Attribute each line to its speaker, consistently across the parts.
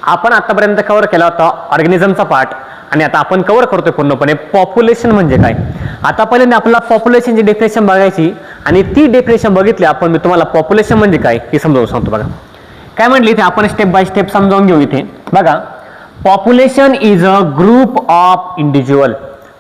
Speaker 1: आपण आतापर्यंत कव्हर केला होता ऑर्गॅनिझमचा पार्ट आणि आता आपण कव्हर करतोय पूर्णपणे पॉप्युलेशन म्हणजे काय. आता पहिल्यांदा आपल्याला पॉप्युलेशनची डेफिनेशन बघायची आणि ती डेफिनेशन बघितली आपण मी तुम्हाला पॉप्युलेशन म्हणजे काय हे समजावून सांगतो. बघा काय म्हटलं इथे आपण स्टेप बाय स्टेप समजावून घेऊ. इथे बघा population is a group of individual.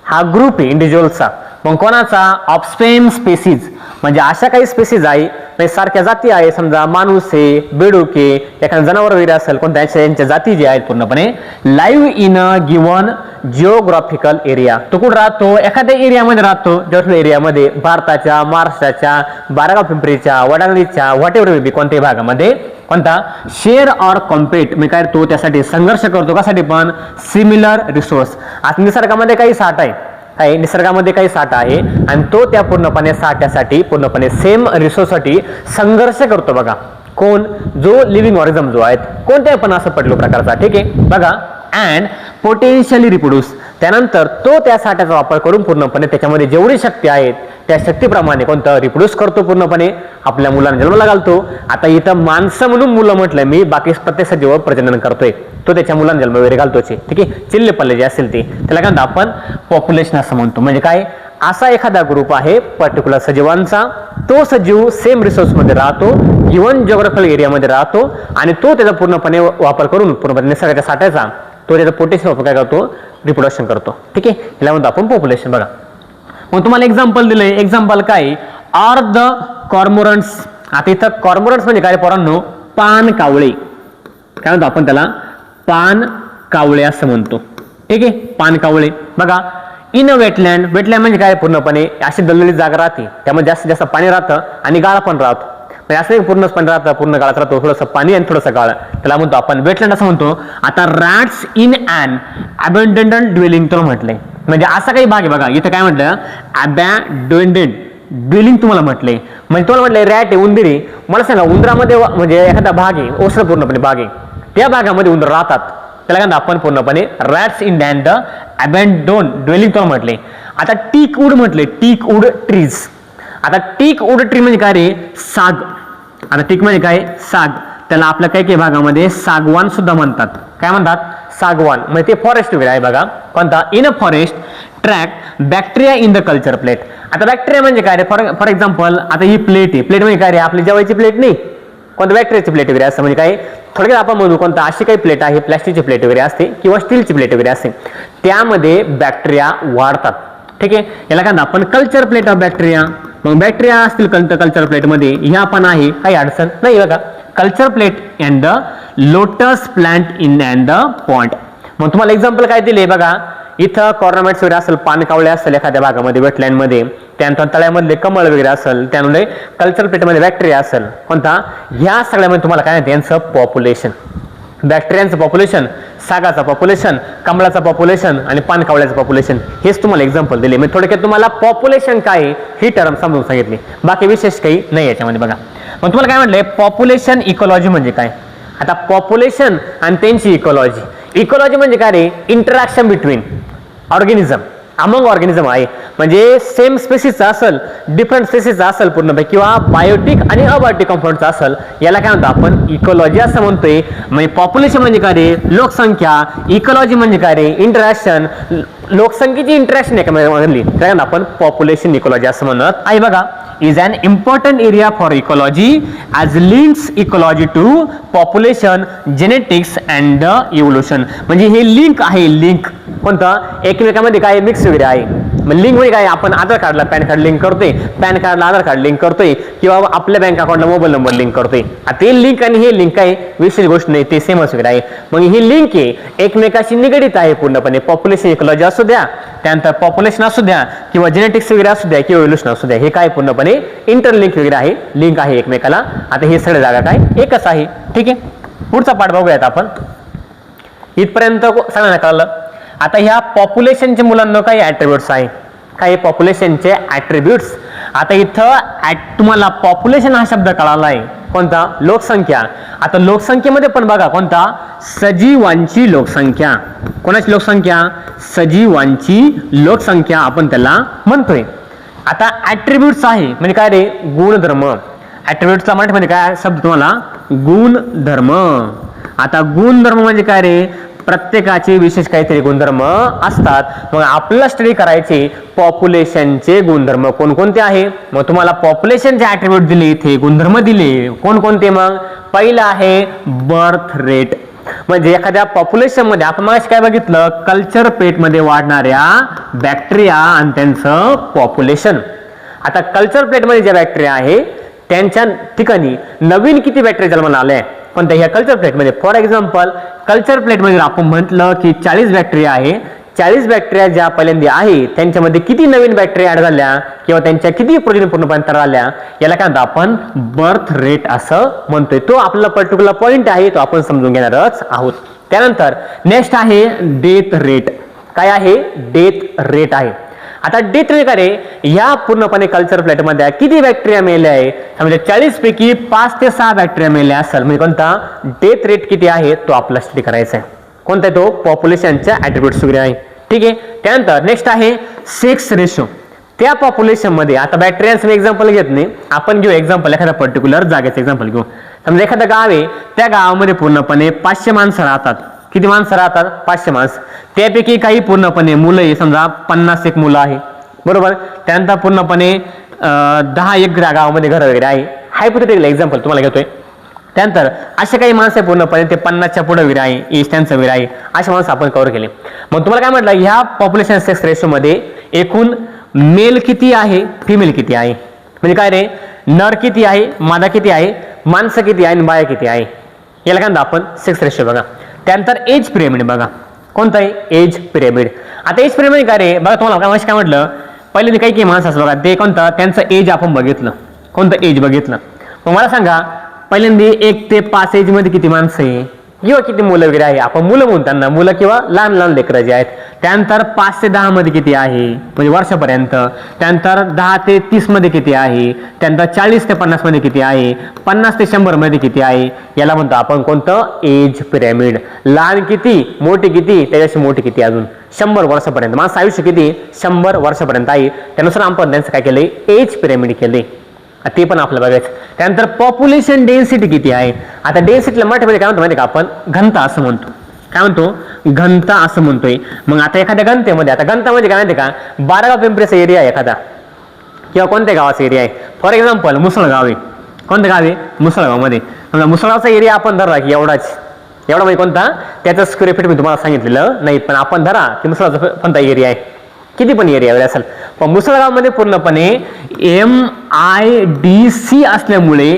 Speaker 1: हा ग्रुप आहे इंडिव्हिज्युअलचा. मग कोणाचा? ऑफ सेम स्पेसीज म्हणजे अशा काही स्पेसीज आहे म्हणजे सारख्या जाती आहे. समजा माणूस आहे, बेडूक आहे, एखादा जनावर वगैरे असेल कोणत्या यांच्या जाती जे आहेत पूर्णपणे live in a given geographical area. तो कुठं राहतो? एखाद्या एरियामध्ये राहतो. ज्या एरियामध्ये भारताच्या, महाराष्ट्राच्या, बारागाव पिंपरीच्या, वडाळीच्या व्हॉटेवर बी कोणत्याही भागामध्ये कोणता शेअर ऑर कॉम्पेट म्हणजे काय तो त्यासाठी संघर्ष करतो. कशासाठी पण? Similar resource. आता निसर्गामध्ये काही साठ आहे, निसर्गामध्ये काही साठा आहे आणि तो त्या पूर्णपणे साठ्यासाठी पूर्णपणे सेम रिसोर्ससाठी संघर्ष करतो. बघा कोण? जो लिव्हिंग ऑर्गॅनिझम जो आहेत कोणत्याही पण असं पडलो प्रकारचा. ठीक आहे बघा अँड पोटेन्शियली रिप्रोड्यूस. त्यानंतर तो त्या साठ्याचा वापर करून पूर्णपणे त्याच्यामध्ये जेवढी शक्ती आहेत त्या शक्तीप्रमाणे कोणतं रिप्रोड्यूस करतो, पूर्णपणे आपल्या मुलांना जन्माला घालतो. आता इथं माणसं म्हणून मुलं म्हटलं मी, बाकी प्रत्येक सजीव प्रजनन करतोय तो त्याच्या मुलांना जन्म वगैरे घालतोच. ठीक आहे चिल्ले पल्ले जे असेल ते त्याला काय म्हणतो आपण? पॉप्युलेशन असं म्हणतो. म्हणजे काय? असा एखादा ग्रुप आहे पर्टिक्युलर सजीवांचा, तो सजीव सेम रिसोर्स मध्ये राहतो, गिवन जिओग्राफिकल एरियामध्ये राहतो आणि तो त्याचा पूर्णपणे वापर करून पूर्णपणे निसर्गाच्या साठ्याचा तो त्याचा पोटेन्शियल वापर काय करतो? रिप्रोडक्शन करतो. ठीक आहे याला म्हणतो आपण पॉप्युलेशन. बघा मग तुम्हाला एक्झाम्पल दिलंय. एक्झाम्पल काय? Are the cormorants. आता इथं कॉर्मोरंट्स म्हणजे काय पोरांनो? पान कावळे. काय म्हणतो आपण त्याला? पान कावळे असं म्हणतो. ठीक आहे पान कावळे. बघा इन अ वेटलँड. वेटलँड म्हणजे काय? पूर्णपणे अशी दलदलीत जागा राहते, त्यामध्ये जास्तीत जास्त पाणी राहतं आणि गाळ पण राहतो. म्हणजे असं पूर्णच पाणी राहतं, पूर्ण गाळात राहतो, थोडंसं पाणी आणि थोडंसं गाळ, त्याला म्हणतो आपण वेटलँड असं म्हणतो. आता rats in an abundant dwelling तुला म्हटलंय. म्हणजे असा काही भाग आहे. बघा इथं काय म्हटलं? अबॅन्डन्ड ड्वेलिंग तुम्हाला म्हटलंय. म्हणजे तुम्हाला म्हटलंय रॅट आहे, उंदीर आहे. मला सांगा उंदरामध्ये म्हणजे एखादा भाग आहे, ओसर पूर्णपणे भाग आहे, त्या भागामध्ये उंदर राहतात, त्याला काय आपण पूर्णपणे रॅट्स इन द अबॅन्डोन ड्वेलिंग तुला म्हटले. आता टीक वूड म्हटले, टीक वूड ट्रीज. आता टीक वूड ट्री म्हणजे काय रे? साग. आता टीक म्हणजे काय? साग. त्याला आपल्या काही काही भागामध्ये सागवान सुद्धा म्हणतात. काय म्हणतात? सागवान. म्हणजे ते फॉरेस्ट वगैरे आहे. बघा कोणता? In a forest track bacteria in the culture plate. आता बॅक्टेरिया म्हणजे काय रे? फॉर एक्झाम्पल आता ही प्लेट आहे. प्लेट म्हणजे काय रे? आपली जेवायची प्लेट नाही, कोणत्या बॅक्टेरियाची प्लेट वगैरे असं. म्हणजे काय थोडक्यात आपण म्हणू कोणता अशी काही प्लेट आहे, प्लॅस्टिकची प्लेट वगैरे असते किंवा स्टीलची प्लेट वगैरे असते, त्यामध्ये बॅक्टेरिया वाढतात. ठीक आहे याला काय आपण कल्चर प्लेट ऑफ बॅक्टेरिया. मग बॅक्टेरिया असतील कल्चर प्लेटमध्ये, ह्या पण आहे, काही अडचण नाही. बघा culture plate and the lotus plant in and the point. मग तुम्हाला एक्झाम्पल काय दिले? बघा इथं कॉर्नामेट्स वगैरे असेल, पानकावळे असेल एखाद्या भागामध्ये वेटलँडमध्ये, त्यानंतर तळ्यामधले कमळ वगैरे असेल, त्यामुळे कल्चर प्लेटमध्ये बॅक्टेरिया असेल कोणता, ह्या सगळ्यामध्ये तुम्हाला काय नाही यांचं पॉप्युलेशन. बॅक्टेरियांचं पॉप्युलेशन, सागाचं पॉप्युलेशन, कमळाचं पॉप्युलेशन आणि पानकावळ्याचं पॉप्युलेशन, हेच तुम्हाला एक्झाम्पल दिले. म्हणजे थोडक्यात तुम्हाला पॉप्युलेशन काय ही टर्म समजून सांगितली, बाकी विशेष काही नाही याच्यामध्ये. बघा मग तुम्हाला काय म्हटलंय? पॉप्युलेशन इकॉलॉजी म्हणजे काय? आता पॉप्युलेशन आणि त्यांची इकॉलॉजी. इकॉलॉजी म्हणजे काय रे? Interaction between organism, among organism आहे. म्हणजे सेम स्पेसीसचा असेल, डिफरंट स्पेसीसचा असेल पूर्णपणे, किंवा बायोटिक आणि अबायोटिक कंपाऊंडचा असेल, याला काय म्हणतो आपण? इकॉलॉजी असं म्हणतोय. म्हणजे पॉप्युलेशन म्हणजे काय रे? लोकसंख्या. इकॉलॉजी म्हणजे काय रे? इंटरॅक्शन, लोकसंख्येची इंटरॅक्शन एकमेकांमधली, त्याला आपण पॉप्युलेशन इकॉलॉजी असं म्हणत आहे. बघा is an important area for ecology as links ecology to population, genetics and evolution. म्हणजे हे लिंक आहे. लिंक कोणता? एकमेकांमध्ये काय मिक्स वगैरे आहे. लिंक म्हणजे काय? आपण आधार कार्डला पॅन कार्ड लिंक करतोय, पॅन कार्डला आधार कार्ड लिंक करतोय, किंवा आपल्या बँक अकाउंटला मोबाईल नंबर लिंक करतोय. ते लिंक आणि हे लिंक आहे, विशेष गोष्ट नाही, ते सेमच वगैरे आहे. मग ही लिंक आहे एकमेकाशी निगडीत आहे पूर्णपणे. पॉप्युलेशन इकॉलॉजी असू द्या, त्यानंतर पॉप्युलेशन असू द्या, किंवा जेनेटिक्स वगैरे असू द्या, किंवा इव्होल्यूशन असू द्या, हे काय पूर्णपणे इंटरलिंक वगैरे आहे, लिंक आहे एकमेकाला. आता हे सगळ्या जागा काय एकच आहे. ठीक आहे पुढचा पाठ बघूयात आपण. इथपर्यंत सगळ्यांना कळलं. आता ह्या पॉप्युलेशनच्या मुलांना काही ऍट्रिब्यूट्स आहे, काही पॉप्युलेशनचे ऍट्रिब्यूट्स. आता इथं तुम्हाला पॉप्युलेशन हा शब्द कळाला आहे कोणता? लोकसंख्या. आता लोकसंख्येमध्ये पण बघा कोणता? सजीवांची लोकसंख्या. कोणाची लोकसंख्या? सजीवांची लोकसंख्या आपण त्याला म्हणतोय. आता ऍट्रिब्यूट्स आहे म्हणजे काय रे? गुणधर्म. ऍट्रिब्यूट्सचा मराठीमध्ये काय शब्द तुम्हाला? गुणधर्म. आता गुणधर्म म्हणजे काय रे, प्रत्येकाचे विशेष काहीतरी गुणधर्म असतात. मग आपल्याला स्टडी करायचे पॉप्युलेशनचे गुणधर्म कोणकोणते आहे. मग तुम्हाला पॉप्युलेशनचे ऍट्रिब्यूट दिले, इथे गुणधर्म दिले कोणकोणते. मग पहिलं आहे बर्थ रेट, म्हणजे एखाद्या पॉप्युलेशन मध्ये आपण मग काय बघितलं, कल्चर प्लेट मध्ये वाढणाऱ्या बॅक्टेरिया आणि त्यांचं पॉप्युलेशन. आता कल्चर प्लेट मध्ये ज्या बॅक्टेरिया आहे त्यांच्या ठिकाणी नवीन किती बॅक्टेरिया जन्माला आले पण ह्या कल्चर प्लेट मध्ये. फॉर एक्झाम्पल कल्चर प्लेट मध्ये आपण म्हटलं की 40 बॅक्टेरिया आहे, 40 बॅक्टेरिया ज्या पहिल्यांदा आहे त्यांच्यामध्ये किती नवीन बॅक्टेरिया ऍड झाल्या किंवा त्यांच्या किती प्रोटीन पूर्णपणे तयार झाल्या, याला काय म्हणतो आपण बर्थ रेट असं म्हणतोय. तो आपला पर्टिक्युलर पॉइंट आहे, तो आपण समजून घेणारच आहोत. त्यानंतर नेक्स्ट आहे डेथ रेट. काय आहे, डेथ रेट आहे. आता डेथ रेट काय रे, या पूर्णपणे कल्चर प्लेट मध्ये किती बॅक्टेरिया मेले आहे, म्हणजे 40 पैकी 5 ते 6 बॅक्टेरिया मेले असेल, म्हणजे कोणता डेथ रेट किती आहे तो आपला स्टडी करायचा आहे. कोणता आहे तो, पॉप्युलेशनच्या ऍट्रिब्यूट्स वगैरे आहे. ठीक आहे. त्यानंतर नेक्स्ट आहे सेक्स रेशो. त्या पॉप्युलेशन मध्ये आता बॅक्टेरियाचं मी एक्झाम्पल घेत नाही, आपण घेऊ एक्झाम्पल एखाद्या पर्टिक्युलर जागेचं एक्झाम्पल घेऊ. समजा एखादं गाव आहे, त्या गावामध्ये पूर्णपणे 500 माणसं राहतात. किती माणसं राहतात, 500 माणसं. त्यापैकी काही पूर्णपणे मुलं आहे, समजा 51 मुलं आहे, बरोबर. त्यानंतर पूर्णपणे 10 गावामध्ये घर वगैरे आहे. हायपोथेटिकल एक्झाम्पल तुम्हाला घेतोय. त्यानंतर असे काही माणसं पूर्णपणे ते 50च्या पुढे वगैरे आहे, एज त्यांचं वगैरे आहे, असे माणसं आपण कव्हर केले. मग तुम्हाला काय म्हटलं, ह्या पॉप्युलेशन सेक्स रेशो मध्ये एकूण मेल किती आहे, फिमेल किती आहे, म्हणजे काय रे, नर किती आहे, मादा किती आहे, माणसं किती आहे आणि बाया किती आहे, याला काय म्हणतो आपण सेक्स रेशो. बघा. त्यानंतर एज पिरियड बघा, कोणतं आहे, एज पिरियड. आता एज पिरियड काय रे, बघा तुम्हाला काय म्हटलं, पहिले काही माणसं असं बघा, ते कोणतं त्यांचं एज आपण बघितलं, कोणतं एज बघितलं. मग मला सांगा पहिल्यांदा 1 ते 5 एज मध्ये किती माणसं आहे किंवा किती मुलं वगैरे आहे, आपण मुलं म्हणून त्यांना, मुलं किंवा लहान लहान लेकरं जे आहेत. त्यानंतर 5 ते 10 मध्ये किती आहे, म्हणजे वर्षापर्यंत. त्यानंतर 10 ते 30 मध्ये किती आहे, त्यानंतर 40 ते 50 मध्ये किती आहे, 50 ते 100 मध्ये किती आहे, याला म्हणतो आपण कोणतं, एज पिरॅमिड. लहान किती, मोठी किती, त्याच्याशी मोठी किती अजून, 100 वर्षापर्यंत. माझं आयुष्य किती, 100 वर्षापर्यंत आहे. त्यानुसार आपण त्यांचं काय केलंय, एज पिरॅमिड केले, ते पण आपल्याला बघायचं. त्यानंतर पॉप्युलेशन डेन्सिटी किती आहे. आता डेन्सिटीला मराठीमध्ये काय म्हणतो माहिती का, आपण घनता असं म्हणतो. काय म्हणतो, घनता असं म्हणतोय. मग आता एखाद्या घनतेमध्ये, आता घनता म्हणजे काय माहिती का, 12 पिंपरीचा एरिया आहे एखादा किंवा कोणत्या गावाचा एरिया आहे. फॉर एक्झाम्पल मुसळगाव आहे, कोणतं गाव आहे, मुसळगावमध्ये. समजा मुसळगावचा एरिया आपण धरला की एवढा म्हणजे कोणता, त्याचं स्क्वेअर फीट मी तुम्हाला सांगितलेलं नाही, पण आपण धरा की मुसळगावचा कोणता एरिया आहे, किती पण एरिया असेल. पण मुसळगावमध्ये पूर्णपणे MIDC असल्यामुळे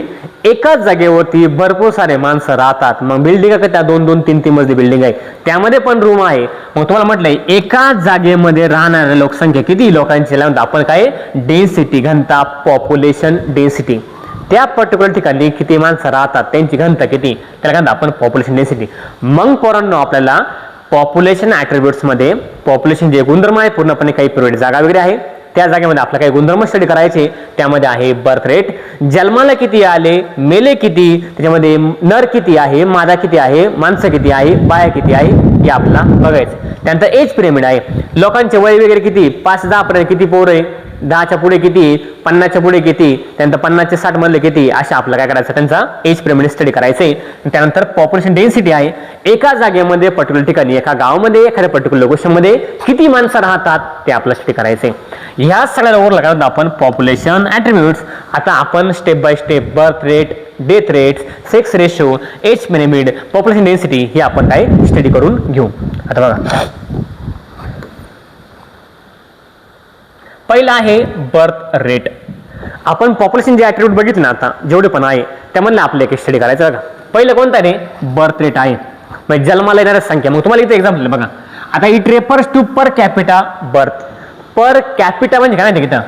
Speaker 1: एकाच जागेवरती भरपूर सारे माणसं राहतात. मग बिल्डिंग का त्या 2-2, 3-3 मजली बिल्डिंग आहे, त्यामध्ये पण रूम आहे. मग तुम्हाला म्हटलंय एकाच जागेमध्ये राहणाऱ्या लोकसंख्या किती लोकांची, आपण काय, डेन्सिटी, घनता, पॉप्युलेशन डेन्सिटी. त्या पर्टिक्युलर ठिकाणी किती माणसं राहतात, त्यांची घनता किती, त्याला काय आपण पॉप्युलेशन डेन्सिटी. मग पोरांनो आपल्याला पॉप्युलेशन ऍट्रिब्यूट्स मध्ये पॉप्युलेशन जे गुणधर्म आहे, पूर्णपणे काही पिरियड जागा वगैरे आहे, त्या जागेमध्ये आपल्याला काही गुणधर्म स्टडी करायचे. त्यामध्ये आहे बर्थ रेट, जन्माला किती आले, मेले किती, त्याच्यामध्ये नर किती आहे, मादा किती आहे, माणसं किती आहे, बाया किती आहे, हे आपल्याला बघायचं. त्यानंतर एज पिरियड आहे, लोकांचे वय वगैरे किती, 5 ते 10 पर्यंत किती पोर आहे, 10च्या पुढे किती, 50च्या पुढे किती, त्यानंतर 50 ते 60 मधले किती, अशा आपल्याला काय करायचं, त्यांचा एज पिरॅमिड स्टडी करायचंय. त्यानंतर पॉप्युलेशन डेन्सिटी आहे, एका जागेमध्ये पर्टिक्युलर ठिकाणी, एका गावामध्ये, एखाद्या पर्टिक्युलर लोकेशनमध्ये किती माणसं राहतात ते आपल्याला स्टडी करायचंय. ह्या सगळ्या ओव्हर लागतात आपण पॉप्युलेशन ऍट्रिब्यूट्स. आता आपण step by step birth rate, death rate, sex ratio, age pyramid, population density हे आपण काय स्टडी करून घेऊ. आता बघा, पहिला आहे बर्थ रेट. आपण पॉप्युलेशन जे ऍट्रिब्यूट बघितले ना आता जेवढे पण आहे त्यामधले आपले एक स्टडी करायचं बघा. पहिलं कोणतं रे, बर्थ रेट आहे, म्हणजे जन्माला येणाऱ्या संख्या. मग तुम्हाला इथे एक्झाम्पल बघा, आता it refers to per capita birth. Per capita म्हणजे काय, इथं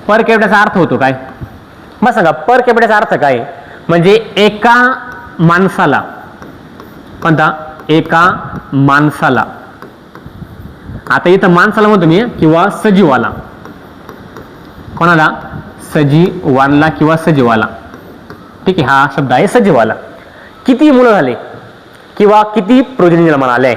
Speaker 1: पर कॅपिटाचा अर्थ होतो काय, मग सांगा पर कॅपिटाचा अर्थ काय, म्हणजे एका माणसाला, कोणता, एका माणसाला. आता इथं माणसाला म्हणतो मी किंवा सजीवाला, कोणाला, सजीवाला किंवा सजीवाला. ठीक आहे, हा शब्द आहे सजीवाला. किती मुलं झाले किंवा किती प्रोजनी जन्माला आले.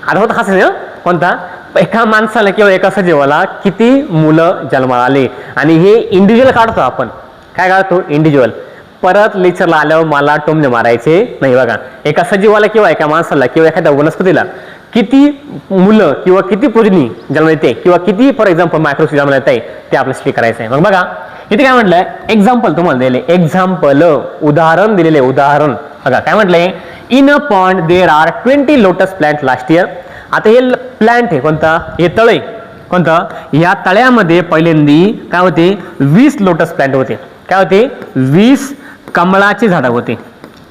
Speaker 1: आता होता हा कोणता, एका माणसाला किंवा एका सजीवाला किती मुलं जन्माला आले. आणि हे इंडिव्हिज्युअल काढतो आपण, काय काढतो, इंडिव्हिज्युअल. परत लेक्चरला आल्यावर मला टोमणे मारायचे नाही बघा. एका सजीवाला किंवा एका माणसाला किंवा एखाद्या वनस्पतीला किती मुलं किंवा किती प्रोजनी जन्म येते किंवा किती फॉर एक्झाम्पल मायक्रोस्कोप जन्म येते ते आपल्याला स्टडी करायचं आहे. मग बघा इथे काय म्हटलंय, एक्झाम्पल तुम्हाला दिले, एक्झाम्पल उदाहरण दिलेले, उदाहरण बघा काय म्हटलंय, in a pond there are 20 lotus plant last year. आता हे प्लांट आहे कोणता, हे तळ आहे कोणतं, या तळ्यामध्ये पहिल्यांदी काय होते 20 लोटस प्लांट होते. काय होते 20 कमळाची झाडं होते.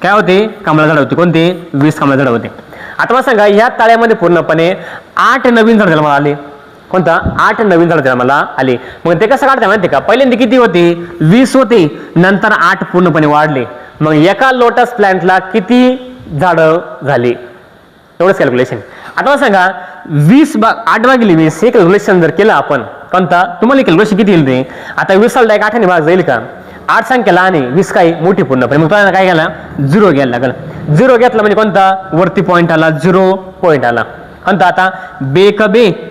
Speaker 1: काय होते कमळा झाड होते, कोणते 20 कमळा झाडं होते. आता मला सांगा या तळ्यामध्ये पूर्णपणे 8 नवीन झाड जन्माला आले. कोणता 8 नवीन झाड जन्माला आले. मग ते कसं काढता माहिती का, पहिल्यांदा किती होते 20 होते, नंतर 8 पूर्णपणे वाढले. मग एका लोटस प्लांटला किती झाडं झाली एवढंच कॅल्क्युलेशन. आता मला सांगा 8 भागिले 20 हे कॅल्क्युलेशन जर केलं आपण कोणता, तुम्हाला कॅल्क्युलेशन किती येईल ते. आता 20 ला 8 ने भाग जाईल का, 8 संख्या लहान आहे 20 काय मोठी पूर्णपणे. मग तुम्हाला काय केला 0 घ्यायला लागल. 0 घेतला म्हणजे कोणता वरती पॉईंट आला, 0 पॉईंट आला कोणता. आता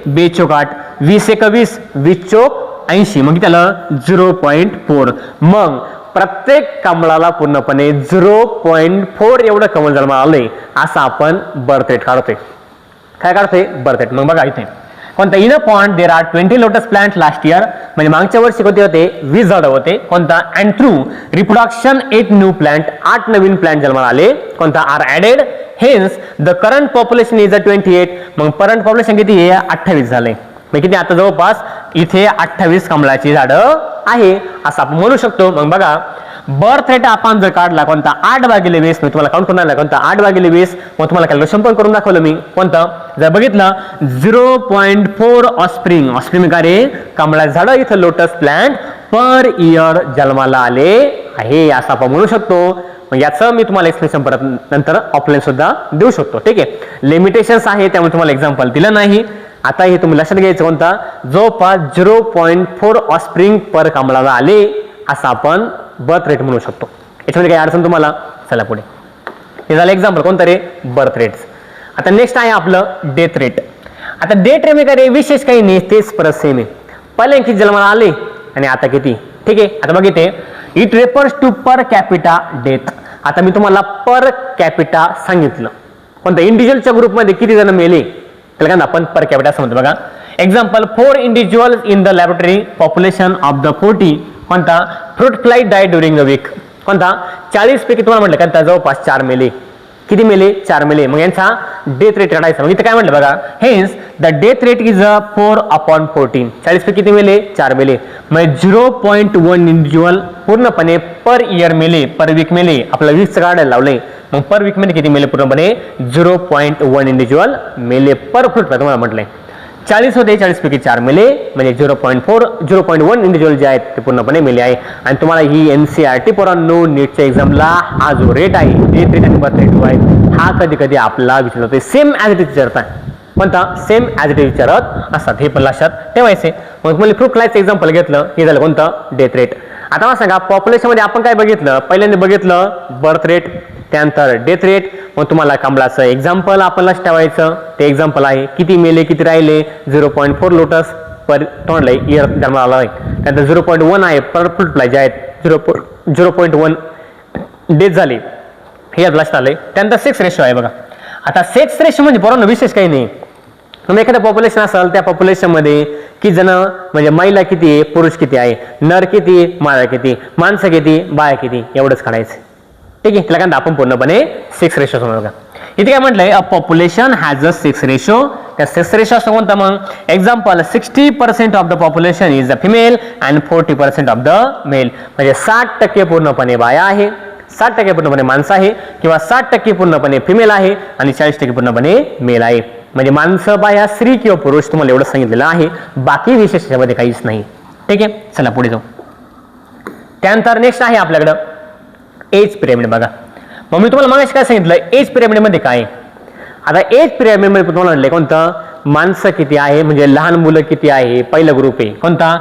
Speaker 1: बे चोक 8, 20 एक 20, 20 चोक 80, मग त्याला 0.4. मग प्रत्येक कमळाला पूर्णपणे 0.4 एवढं कमळ जन्माला आलंय असं आपण बर्थ रेट काढतोय. काय काढतोय बर्थ रेट. मग बघा इथे कोणता, in a pond there are 20 lotus plant last year, म्हणजे मागच्या वर्षी कोणते होते 20 झाडं होते कोणता. And through reproduction 8 new plant, 8 नवीन प्लांट जन्माला आले कोणता are added. Hence the current population is 28. मग करंट पॉप्युलेशन किती आहे 28 झाले. मग किती आता जवळपास इथे 28 कमळाची झाडं आहे असं आपण म्हणू शकतो. मग बघा बर्थ रेट आपण जर काढला कोणता 8 भागिले 20, मी तुम्हाला काउंट करून आला कोणता 8 भागिले 20, मग तुम्हाला कॅल्क्युलेशन पण करून दाखवलं मी कोणतं. जर बघितलं 0.4 ऑस्प्रिंग का रे कमळाचं झाड इथं लोटस प्लांट पर इयर जन्माला आले आहे असं आपण म्हणू शकतो. मग याचं मी तुम्हाला एक्सप्लेनेशन परत नंतर ऑफलाईन सुद्धा देऊ शकतो. ठीक आहे, लिमिटेशन्स आहे त्यामुळे तुम्हाला एक्झाम्पल दिलं नाही. आता हे तुम्ही लक्षात घ्यायचं कोणता जवळपास 0.4 ऑस्प्रिंग पर कमळाला आले असं आपण बर्थ रेट म्हणू शकतो. याच्यामध्ये काही अडचण तुम्हाला. चला पुढे, हे झालं एक्झाम्पल कोणतं रे बर्थ रेट. आता नेक्स्ट आहे आपलं डेथ रेट. आता डेथ रेट मध्ये विशेष काही नाही, तेच परत सेम आहे. पहिले किती जन्माला आले आणि आता किती. ठीक आहे, आता बघ इथे it refers to per capita death. आता मी तुम्हाला पर कॅपिटा सांगितलं कोणतं इंडिव्हिज्युअलच्या ग्रुपमध्ये किती जण मेले त्याला आपण पर कॅपिटा समजतो. बघा example 4 individuals in the laboratory population of the 40 कोणता fruit fly die during the week कोणता 40 पैकी तुम्हाला म्हटलं का जवळपास 4 मेले. किती मेले 4 मेले. मग यांचा डेथ रेट काढायचा. मग इथे काय म्हटलं बघा, hence the death rate is 4/14. 40 पैकी किती मेले 4 मेले. मग 0.1 इंडिव्हिज्युअल पूर्णपणे पर इयर मेले, पर वीक मेले. आपला वीकचं काढायला लावलंय. मग पर वीक मध्ये किती मेले पूर्णपणे 0.1 इंडिव्हिज्युअल मेले पर फ्रूट. तुम्हाला म्हटलंय 40 होते, 40 पैकी 4 मेले म्हणजे 0.1 इंडिव्हिज्युअल जे आहेत ते पूर्णपणे मेले आहे. आणि तुम्हाला ही NCERT पोरांनो नीटच्या एक्झामला हा जो रेट आहे डेथ रेट आणि बर्थ रेट आहे हा कधी कधी आपला विचारतोय सेम ॲज इट इज विचारतात. कोणता सेम ॲज इट इज विचारत असतात, हे पण लक्षात ठेवायचे. मग मला फ्रूट फ्लायचं एक्झाम्पल घेतलं, हे झालं कोणतं डेथ रेट. आता मला सांगा पॉप्युलेशन मध्ये आपण काय बघितलं, पहिल्यांदा बघितलं बर्थ रेट, त्यानंतर डेथ रेट. मग तुम्हाला कमळाचं एक्झाम्पल आपण लक्षात ठेवायचं, ते एक्झाम्पल आहे किती मेले किती राहिले 0.4 लोटस पर तोंडलाय इयर जन्माला आहे. त्यानंतर 0.1 आहे पर फ्रूट फ्लाय जे आहेत 0.1 डेथ झाली हे लक्षात आलंय. त्यानंतर सेक्स रेशो आहे बघा. आता सेक्स रेशो म्हणजे पोरांनो विशेष काही नाही. तुम्ही एखादं पॉप्युलेशन असेल त्या पॉप्युलेशन मध्ये किती जण म्हणजे महिला किती आहे पुरुष किती आहे, नर किती मादा किती, माणसं किती बाया किती एवढंच काढायचं. ठीक आहे, त्याला आपण पूर्णपणे सेक्स रेशो समजा. बघा इथे काय म्हटलंय a population has a sex ratio. त्या सेक्स रेशो असं कोणता मग example 60% of the population is a female and 40% of the male. म्हणजे 60% पूर्णपणे बाया आहे, 60% पूर्णपणे माणसं आहे किंवा 60% पूर्णपणे फिमेल आहे आणि 40% पूर्णपणे मेल आहे. म्हणजे माणसं बाया स्त्री किंवा पुरुष तुम्हाला एवढं सांगितलेलं आहे, बाकी विशेष याच्यामध्ये काहीच नाही. ठीक आहे, चला पुढे जाऊ. त्यानंतर नेक्स्ट आहे आपल्याकडं एज पिरॅमिड. बघा मग मी तुम्हाला मागाशी काय सांगितलं एज पिरॅमिड मध्ये काय. आता एज पिरॅमिड मध्ये तुम्हाला म्हणलं कोणतं माणसं किती आहे म्हणजे लहान मुलं किती आहे. पहिला ग्रुप आहे कोणता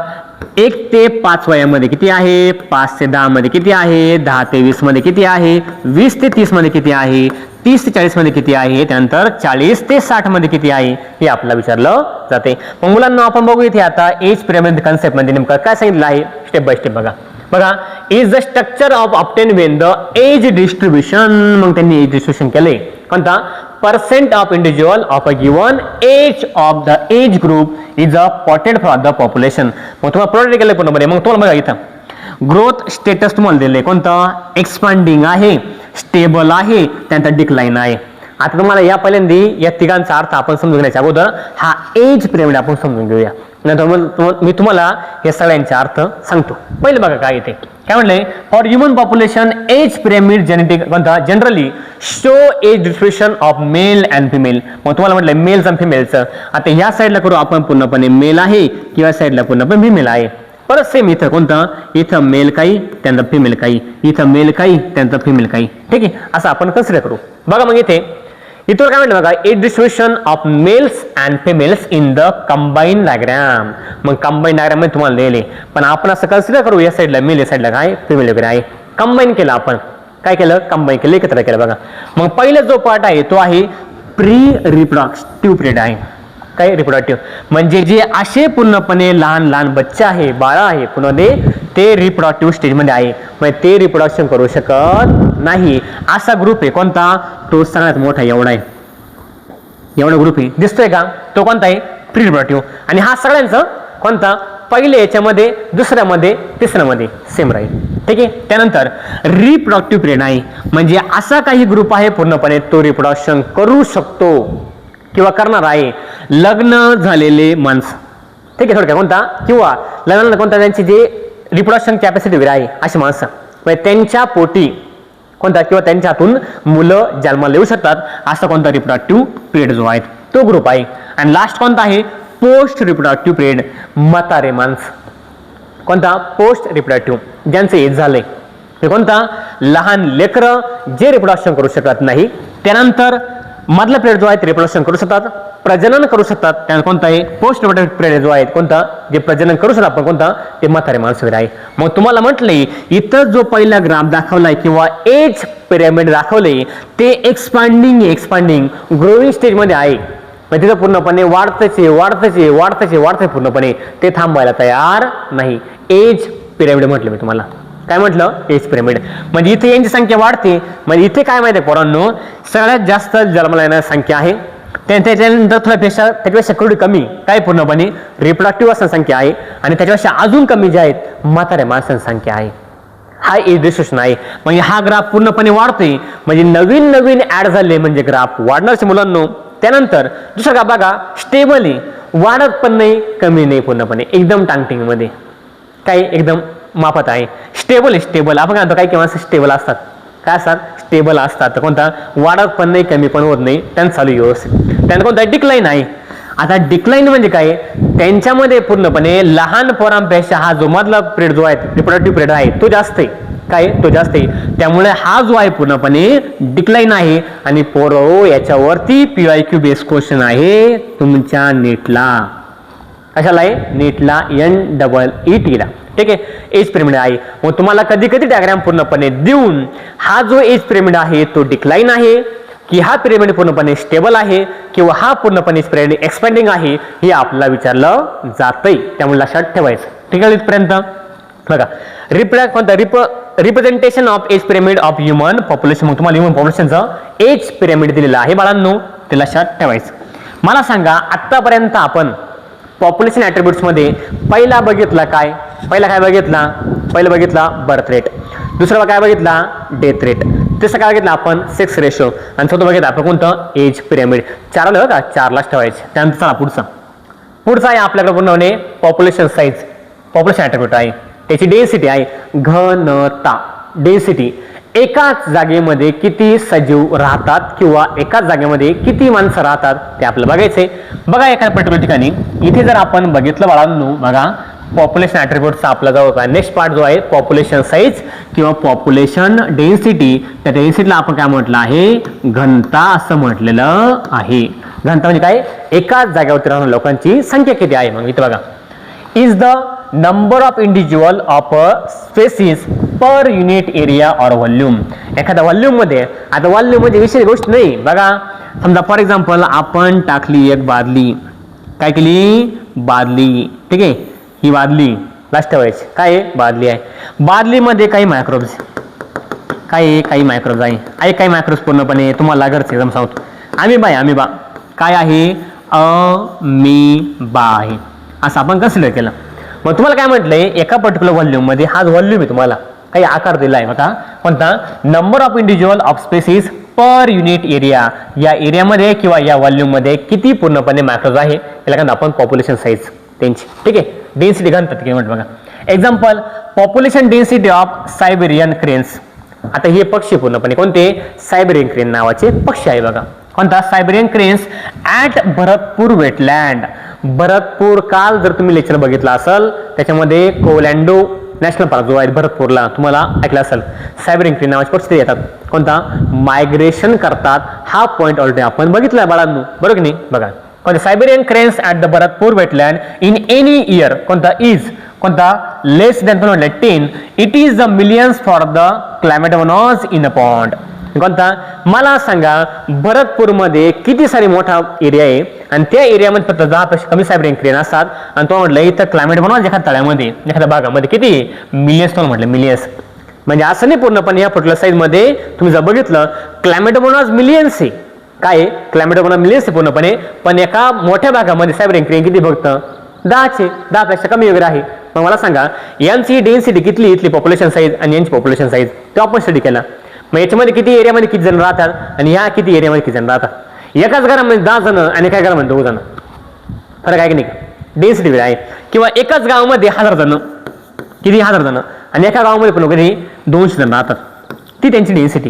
Speaker 1: 1 ते 5 वयामध्ये किती आहे, 5 ते 10 मध्ये किती आहे, 10 ते 20 मध्ये किती आहे, 20 ते 30 मध्ये किती आहे, 30 ते 40 मध्ये किती आहे, त्यानंतर 40 ते 60 मध्ये किती आहे हे आपल्याला विचारलं जाते. मग मुलांना आपण बघू इथे आता एज पिरॅमिड कन्सेप्ट मध्ये नेमकं काय सांगितलं आहे स्टेप बाय स्टेप. बघा बघा, is the structure of obtain when the age distribution, मग त्यांनी एज डिस्ट्रीब्युशन केले कोणता, percent of individual of a given age of the age group is a potted for the population. मग तुम्हाला protect केलं पूर्णपणे. मग तुम्हाला बघा इथं ग्रोथ स्टेटस तुम्हाला दिले कोणतं, एक्सपांडिंग आहे, स्टेबल आहे, त्यानंतर डिक्लाइन आहे. आता तुम्हाला या पहिल्यांदा या तिघांचा अर्थ आपण समजून घेण्याच्या अगोदर हा एज पिरियड आपण समजून घेऊया. नंतर मी तुम्हाला या सगळ्यांचे अर्थ सांगतो. पहिले बघा काय येते, काय म्हणलंय, for human population age pyramid genetic कोणता, generally show age distribution of male and female. मग तुम्हाला म्हटलंय मेल्स आणि फिमेलचं. आता या साईडला करू आपण पूर्णपणे मेल आहे, किंवा साईडला पूर्णपणे फिमेल आहे. परत सेम इथं कोणतं, इथं मेल काही त्यानंतर फिमेल काही, इथं मेल काही त्यानंतर फिमेल काही. ठीक आहे, असं आपण कन्सिडर करू. बघा मग इथे इथं काय म्हणलं बघा, age distribution of males and females in the combine diagram. मग कंबाईन डायग्राम मध्ये तुम्हाला दिले, पण आपण असं कन्सिडर करू या साईडला मेल, या साईडला काय फिमेल वगैरे आहे. कंबाईन केलं आपण, काय केलं, कंबाईन केलं, एकत्र केलं. बघा मग पहिला जो पार्ट आहे तो आहे प्री रिप्रोडक्टिव्ह पिरियड आहे. काय रिप्रोडक्टिव्ह म्हणजे जे असे पूर्णपणे लहान लहान बच्चे आहे, बाळ आहे पुन्हा ते रिप्रोडक्टिव्ह स्टेज मध्ये आहे, म्हणजे ते रिप्रोडक्शन करू शकत नाही. असा ग्रुप आहे कोणता, तो सगळ्यात मोठा एवढा आहे, एवढा ग्रुप आहे दिसतोय का, तो कोणता आहे प्री रिप्रोडक्टिव्ह. आणि हा सगळ्यांचं कोणता, पहिले याच्यामध्ये, दुसऱ्यामध्ये, तिसऱ्यामध्ये सेम राहील. ठीक आहे. त्यानंतर रिप्रोडक्टिव्ह पिरियड आहे, म्हणजे असा काही ग्रुप आहे पूर्णपणे तो रिप्रोडक्शन करू शकतो किंवा करणार आहे, लग्न झालेले माणसं. ठीक आहे, थोडक्यात कोणता, किंवा लग्न कोणता, त्यांची जे रिप्रोडक्शन कॅपॅसिटी वगैरे आहे अशी माणसं, म्हणजे त्यांच्या पोटी कोणता किंवा त्यांच्या हातून मुलं जन्माला येऊ शकतात, असा कोणता रिप्रोडक्टिव्ह पिरियड जो आहे तो ग्रुप आहे. आणि लास्ट कोणता आहे, पोस्ट रिप्रोडक्टिव्ह पिरियड, म्हातारे माणसं. कोणता, पोस्ट रिप्रोडक्टिव्ह, ज्यांचं एज झालंय. हे कोणता, लहान लेकरं जे रिप्रोडक्शन करू शकत नाही. त्यानंतर मधला पिरियड जो आहे ते रिप्रोडक्शन करू शकतात, प्रजनन करू शकतात. त्यानंतर कोणता आहे पोस्ट रिप्रोडक्टिव्ह पिरियड जो आहे कोणता, जे प्रजनन करू शकतात आपण कोणता, ते म्हातारे माणसं वगैरे आहे. मग तुम्हाला म्हटलंय इथं जो पहिला ग्राफ दाखवलाय किंवा एज पिरॅमिड दाखवलंय ते एक्सपांडिंग ग्रोईंग स्टेज मध्ये आहे. म्हणजे तिथं पूर्णपणे वाढतचे पूर्णपणे, ते थांबायला तयार नाही. एज पिरॅमिड म्हटलं मी तुम्हाला. काय म्हटलं, एज पिरॅमिड. म्हणजे इथे यांची संख्या वाढते, म्हणजे इथे काय माहिती आहे पोरांनो, सगळ्यात जास्त जन्माला येणारी संख्या आहे, त्याच्यानंतर त्याच्यापेक्षा थोडी कमी काय पूर्णपणे रिप्रोडक्टिव्ह असं संख्या आहे, आणि त्याच्यापेक्षा अजून कमी जे आहेत म्हाताऱ्या माणसांची संख्या आहे. हा एज डिस्ट्रीब्युशन आहे. म्हणजे हा ग्राफ पूर्णपणे वाढतोय, म्हणजे नवीन ऍड झाले म्हणजे ग्राफ वाढणारच मुलांनो. त्यानंतर दुसरं ग्राफ बघा, स्टेबल आहे, वाढत पण नाही कमी नाही, पूर्णपणे एकदम टांगटिंग मध्ये, काय एकदम माफत आहे. स्टेबल आपण काय म्हणतो, काही किंवा स्टेबल असतात, काय असतात, स्टेबल असतात. तर कोणता, वाढत पण नाही कमी पण होत नाही, त्यांचं चालू व्यवस्थित. त्यानंतर कोणता, डिक्लाइन आहे. आता डिक्लाइन म्हणजे काय, त्यांच्यामध्ये पूर्णपणे लहान पोरांपेक्षा हा जो मधला पिरियड जो आहे रिप्रोडक्टिव्ह पिरियड आहे तो जास्त आहे. काय, तो जास्त आहे. त्यामुळे हा जो आहे पूर्णपणे डिक्लाइन आहे. आणि पोरो याच्यावरती PYQ बेस क्वेश्चन आहे तुमच्या नीटला. कशाला आहे, नीटला, NEET ला. ठीक आहे, एज पिरॅमिड आहे. मग तुम्हाला कधी कधी डायग्राम पूर्णपणे देऊन हा जो एज पिरॅमिड आहे तो डिक्लाइन आहे, की हा पिरॅमिड पूर्णपणे स्टेबल आहे, किंवा हा पूर्णपणे एक्सपेंडिंग आहे, हे आपल्याला विचारलं जातंय. त्यामुळे लक्षात ठेवायचं. ठीक आहे, इथपर्यंत बघा. Representation of age pyramid of human population. मग तुम्हाला ह्युमन पॉप्युलेशनचं एज पिरॅमिड दिलेलं आहे बाळांनो, ते लक्षात ठेवायचं. मला सांगा आतापर्यंत आपण पॉप्युलेशन ऍट्रिब्यूट्स मध्ये पहिला बघितला काय, पहिला बघितला बर्थ रेट, दुसरा काय बघितला डेथ रेट, तिसरा काय बघितला आपण सेक्स रेशो, आणि चौथं बघितलं आपण कोणतं एज पिरॅमिड. 4 आलं का, 4लाच ठेवायचे. त्यानंतर चला पुढचा आहे आपल्याकडे पूर्णपणे पॉप्युलेशन साईज. पॉप्युलेशन ऍट्रिब्यूट आहे, त्याची डेन्सिटी आहे, घनता डेन्सिटी. एकाच जागेमध्ये किती सजीव राहतात किंवा एकाच जागेमध्ये किती माणसं राहतात ते आपल्याला बघायचंय. बघा एका पर्टिक्युलर ठिकाणी इथे जर आपण बघितलं बाळांनो, बघा पॉप्युलेशन ऍट्रिब्यूटचा आपला जवळ का नेक्स्ट पार्ट जो आहे पॉप्युलेशन साईज किंवा पॉप्युलेशन डेन्सिटी. त्या डेन्सिटीला आपण काय म्हटलं आहे, घनता असं म्हटलेलं आहे. घनता म्हणजे काय, एकाच जागेवरती राहणाऱ्या लोकांची संख्या किती आहे. मग इथे बघा, is the number of individual of a species per unit area और व्हॉल्यूम. एखाद्या व्हॉल्यूम मध्ये, आता व्हॉल्यूम म्हणजे विशेष गोष्ट नाही. बघा समजा फॉर एक्झाम्पल आपण टाकली एक बादली, काय केली, बादली. ठीक आहे, ही बादली लास्ट ठेवायची. काय आहे? बादली आहे. बादलीमध्ये काही मायक्रोब्स, काही मायक्रोब्स आहे काही मायक्रोब्स पूर्णपणे तुम्हाला घरचे एकदम सांगतो. अमिबा काय आहे? अमिबा आहे. असं आपण कन्सिडर केलं. मग तुम्हाला काय म्हटलंय? एका पर्टिक्युलर व्हॉल्यूम मध्ये हा व्हॉल्यूम आहे तुम्हाला काही आकार दिला आहे बघा. कोणता? Number of individual of species per unit area. या एरियामध्ये किंवा या व्हॉल्यूम मध्ये किती पूर्णपणे मायक्रोब्स आहे याला काय आपण पॉप्युलेशन साईज त्यांची. ठीक आहे. डेन्सिटी घनता किती म्हणतो बघा. Example population density of Siberian cranes. आता हे पक्षी पूर्णपणे कोणते? सायबेरियन क्रेन नावाचे पक्षी आहे बघा. कोणता? Siberian cranes at Bharatpur wetland. Bharatpur काल जर तुम्ही लेक्चर बघितला असेल त्याच्यामध्ये कोलँडो नॅशनल पार्क जो आहे भरतपूरला तुम्हाला ऐकलं असेल. सायबेरियन क्रेन नावाचे पक्षी येतात. कोणता? मायग्रेशन करतात. हा पॉईंट ऑलरेडी आपण बघितला बाळांनो, बरोबर की नाही? बघा कोणता? Siberian cranes at the Bharatpur wetland in any year. कोणता? इज कोणता? Less than 10. It is the millions for the chlamydomonas in a pond. कोणता? मला सांगा भरतपूरमध्ये किती सारी मोठा एरिया आहे आणि त्या एरियामध्ये फक्त 10 पेक्षा कमी सायबेरियन क्रेन असतात आणि तो म्हटलं इथं क्लायमेटोमोनॉज एखाद्या तळ्यामध्ये एखाद्या भागामध्ये किती? मिलियन्स. तो म्हटलं मिलियन्स. म्हणजे असं नाही पूर्णपणे या पर्टिक्युलर साईज मध्ये तुम्ही जर बघितलं क्लायमेटोमोनॉज मिलियन्स आहे. काय? क्लायमेटोमोनॉज मिलियन्स आहे पूर्णपणे. पण एका मोठ्या भागामध्ये सायबेरियन क्रेन किती? फक्त 10 पेक्षा कमी वगैरे आहे. मग मला सांगा यांची डेन्सिटी किती? इथली पॉप्युलेशन साईज आणि यांची पॉप्युलेशन साईज तो आपण स्टडी केला. मग याच्यामध्ये किती एरियामध्ये किती जण राहतात आणि ह्या किती एरियामध्ये किती जण राहतात? एकाच घरामध्ये 10 जण आणि एका घरामध्ये 2 जण. फरक आहे की नाही? डेन्सिटी वेळ आहे. किंवा एकाच गावामध्ये 1000 जण, किती? 1000 जण आणि एका गावामध्ये पण कधी 200 जण राहतात. ती त्यांची डेन्सिटी.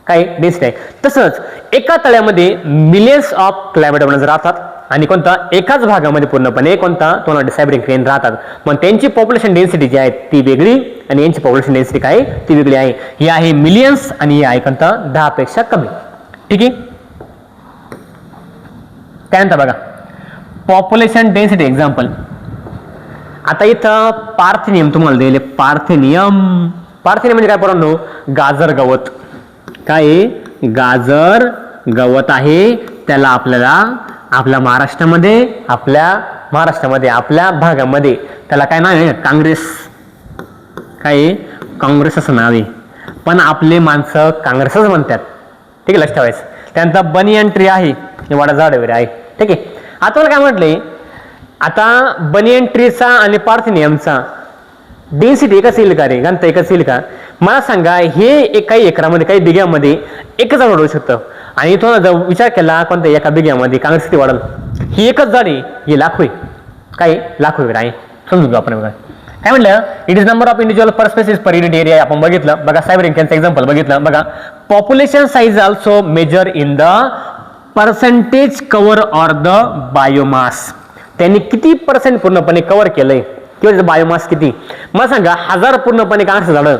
Speaker 1: काय? डेन्सिटी आहे. तसंच एका तळ्यामध्ये मिलियन्स ऑफ क्लायमेटोमोनॉज राहतात आणि कोणता? एकाच भागामध्ये पूर्णपणे कोणता? तो सायबेरियन क्रेन राहतात. मग त्यांची पॉप्युलेशन डेन्सिटी जी आहे ती वेगळी आणि यांची पॉप्युलेशन डेन्सिटी काय? ती वेगळी आहे. ही आहे मिलियन्स आणि ही आहे कोणता? 10 पेक्षा कमी. ठीक आहे. त्यानंतर बघा पॉप्युलेशन डेन्सिटी एक्झाम्पल. आता इथं पार्थेनियम तुम्हाला दिले. पार्थेनियम म्हणजे काय पोरांनो? गाजर गवत. काय? गाजर गवत आहे. त्याला आपल्याला आपल्या महाराष्ट्रामध्ये आपल्या भागामध्ये त्याला काय नाव आहे? काँग्रेस. काय? काँग्रेस असं नाव आहे. पण आपले माणसं काँग्रेसच म्हणतात. ठीक आहे, लक्ष ठेवायचं. त्यानंतर बनियन ट्री आहे. हे वाडा झाड वगैरे आहे. ठीक आहे. आता मला काय म्हटलंय? आता बनियन ट्रीचा आणि पार्थेनियमचा डेन्सिटी एकच येईल का रे? घनता एकच येईल का? मला सांगा हे काही एकरामध्ये काही बिघ्यामध्ये एकच झाड वाढवू शकतं आणि तो जर विचार केला कोणत्या एका बिघ्यामध्ये काँग्रेस किती वाढल? ही एकच झाड आहे, ही लाखो आहे. काय? लाखो वगैरे आहे. समजून घेऊ आपण. बघा काय म्हटलं? It is number of individual per species per unit area. आपण बघितलं. बघा सायबेरियन क्रेनचं एक्झाम्पल बघितलं. बघा population size also measure in the percentage cover or the biomass. त्यांनी किती पर्सेंट पूर्णपणे कव्हर केलंय किंवा त्याचं बायोमास किती? मला सांगा 1000 पूर्णपणे काँग्रेसचं झाडं,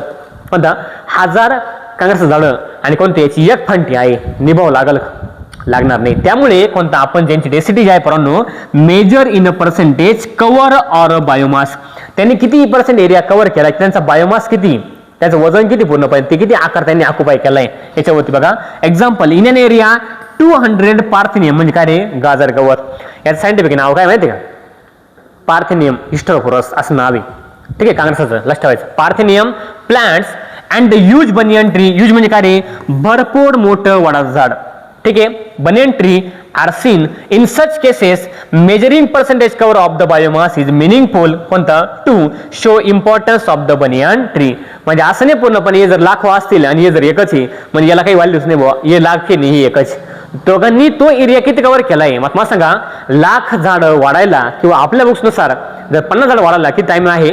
Speaker 1: कोणता? 1000 काँग्रेसचं झाडं आणि कोणते? याची एक फंटी आहे, निभाव लागणार नाही. त्यामुळे कोणता? आपण ज्यांची डेन्सिटी जी आहे पोरांनो measure in a percentage cover or biomass. त्यांनी किती पर्सेंट एरिया कव्हर केला, त्यांचा बायोमास किती, त्याचं वजन किती पूर्णपणे, ते किती आकार त्यांनी ऑक्युपाय केलाय याच्यावरती बघा. Example in an area 200 parthenium म्हणजे काय रे? गाजर गवत. याचं सायंटिफिक नाव काय माहिती का? पार्थेनियम हिस्टोफोरस असं नाव आहे. ठीक आहे, काँग्रेसचं. लक्ष ठेवायचं. Parthenium plants and the huge banyan tree. Huge म्हणजे काय रे? भरपूर मोठं वडाचं झाड. ठीक आहे. Banyan tree are seen in such cases measuring percentage cover of the biomass is meaningful. कोणता? To show importance of the banyan tree. म्हणजे असं नाही पूर्णपणे हे जर लाखो असतील आणि हे जर एकच आहे म्हणजे याला काही व्हॅल्यूच नाही बाबा, हे लाख नाही, हे एकच. दोघांनी तो एरिया किती कव्हर केलाय? मग सांगा लाख झाड वाढायला किंवा आपल्या बुक्सनुसार जर 50 झाड वाढायला किती टाइम आहे?